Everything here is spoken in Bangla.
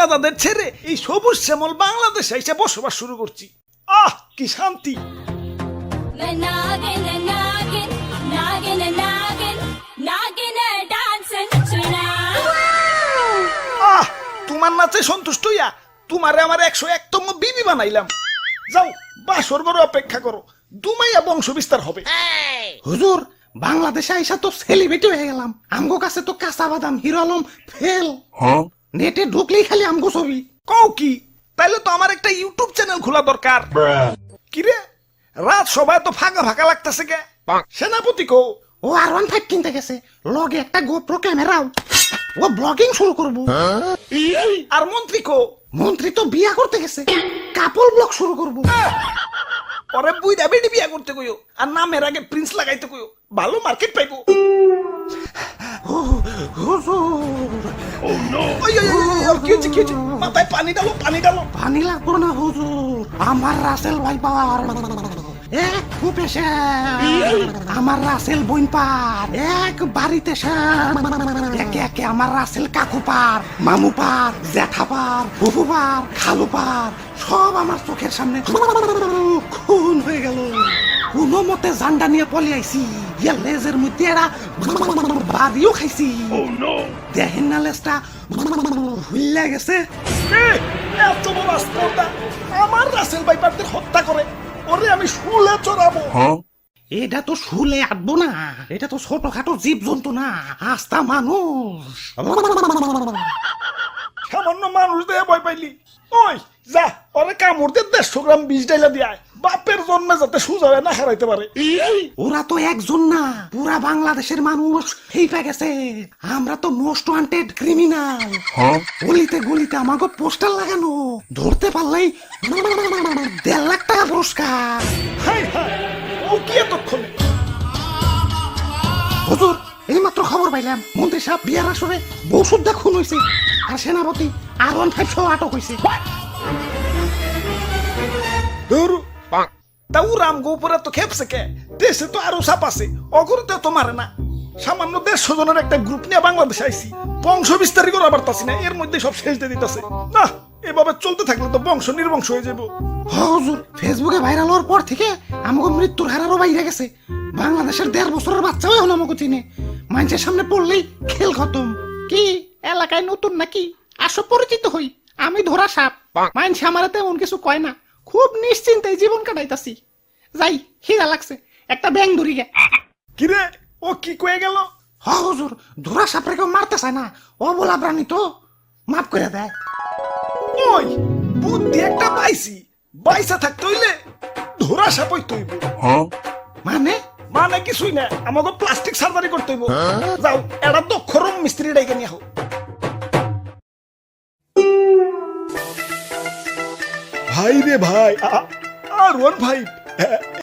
দাদাদের ছেড়ে এই সবুজ শ্যামল বাংলাদেশে এসে বসবাস শুরু করছি। আহ কি শান্তি। আহ তোমার নাচে সন্তুষ্ট হইয়া তোমারে আমার 101তম বিবি বানাইলাম। যাও বাসর বড় অপেক্ষা করো, দুমাইয়া বংশ বিস্তার হবে। হুজুর বাংলাদেশে আইসা তো সেলিব্রিটি হয়ে গেলাম, আমগো কাছে তো কাঁচা বাদাম হিরো আলম ফেল। নেটে ঢুকলেই খালি আমগো ছবি। কও কি? তাইলে তো আমার একটা ইউটিউব চ্যানেল খোলা দরকার। কিরে রাত সবাই তো ফাঁকা ফাঁকা লাগতেছে কে? সেনাপতি কো? ও R15 কিনতে গেছে, লগে একটা গোপ্রো ক্যামেরাও। ও ব্লগিং শুরু করবো। আর মন্ত্রী কো? মন্ত্রী তো বিয়া করতে গেছে, কাপল ব্লগ শুরু করবো। পরে বুইড়া বেডি বিয়া করতে কইও, আর নামের আগে প্রিন্স লাগাইতে কইও, ভালো মার্কেট পাইবো। হুজুর ওই, ওই, ওই, ওই, কি হচ্ছে, কি হচ্ছে? মাথায় পানি ডালো, পানি ডালো। পানি লাগবো না হুজুর, আমার রাসেল ভাই পাওয়ার এক খুপে আমার রাসেল বইন পার এক বাড়িতে একে একে আমার রাসেল কাকু পার, মামু পার, জ্যাঠা পার, ফুফু পার, খালু পার, সব আমার চোখের সামনে খুন হয়ে গেল। কোনো মতে জান্ডা নিয়ে পলে আইছি, ইয়া লেজের মধ্যে এরা বাদিও খাইছি। দেখেন না লেজটা হুইল্লা গেছে। এত বড় স্পর্ধা আমার রাসেল ভাইপারদের হত্যা করে, ওরে আমি শুলে চড়াবো। এটা তো শুলে আটবো না, এটা তো ছোটখাটো জীব জন্তু না, আস্তা মানুষ। সামান্য মানুষ দেয়া ভয় পাইলি? ওই যা ওরে কামড় দিয়ে 150 গ্রাম বিষ ডাইলা দিয়ে আয়, বাপের জন্মে যাতে সুজা হয়ে না হারাইতে পারে। ওরা তো একজন না, পুরা বাংলাদেশের মানুষ হেইপা গেছে। আমরা তো মোস্ট ওয়ান্টেড ক্রিমিনাল। গলিতে গলিতে আমাকে পোস্টার লাগানো, ধরতে পারলেই 1.5 লাখ টাকা পুরস্কার। হাই হাই, ও কি এতক্ষণ? হুজুর এইমাত্র খবর পাইলাম মন্ত্রী সাহেব বিয়ার আসরে বউ সুদ্ধা খুন হয়েছে, আর সেনাপতি R15 সহ আটক হয়েছে। ধরু তাও রামগো উপরে তো খেপছে কে? দেশে তো আরো সাপ আছে, অগরতে তো মারে না। সামান্য 150 জনের একটা গ্রুপ নিয়ে বাংলাদেশে আইছি, বংশ বিস্তারই করা পারতাছি না, এর মধ্যে সব শেষ দিয়ে দিতেছে। না এভাবে চলতে থাকলে তো বংশ নির্বংশ হয়ে যাবো। হুজুর ফেসবুকে ভাইরাল হওয়ার পর থেকে আমাকে মৃত্যুর হারারও বাইরে গেছে। বাংলাদেশের 1.5 বছরের বাচ্চাও এখন আমাকে চিনে, মানুষের সামনে পড়লেই খেল খতম। কি এলাকায় নতুন নাকি? আসো পরিচিত হই, আমি ধরা সাপ। মানুষ আমার তেমন কিছু কয় না, খুব নিশ্চিন্তে জীবন কাটাইতাছি। যাই খিদা লাগছে, একটা ব্যাং ধরি গে। কিরে ও কি কয়ে গেল? হুজুর ধরা সাপরে কেউ মারতে চায় না, ও বলা প্রাণী তো মাফ করে দেয়। ওই বুদ্ধি একটা পাইছি, বাইসা থাকতে হইলে ধরা সাপ হইতে হইব। মানে মানে কিছুই না, আমাকে প্লাস্টিক সার্জারি করতে হইব। যাও এটা দক্ষ রুম মিস্ত্রি ডাইকে নিয়ে হোক। ভাই রে ভাই, আর ওর ভাই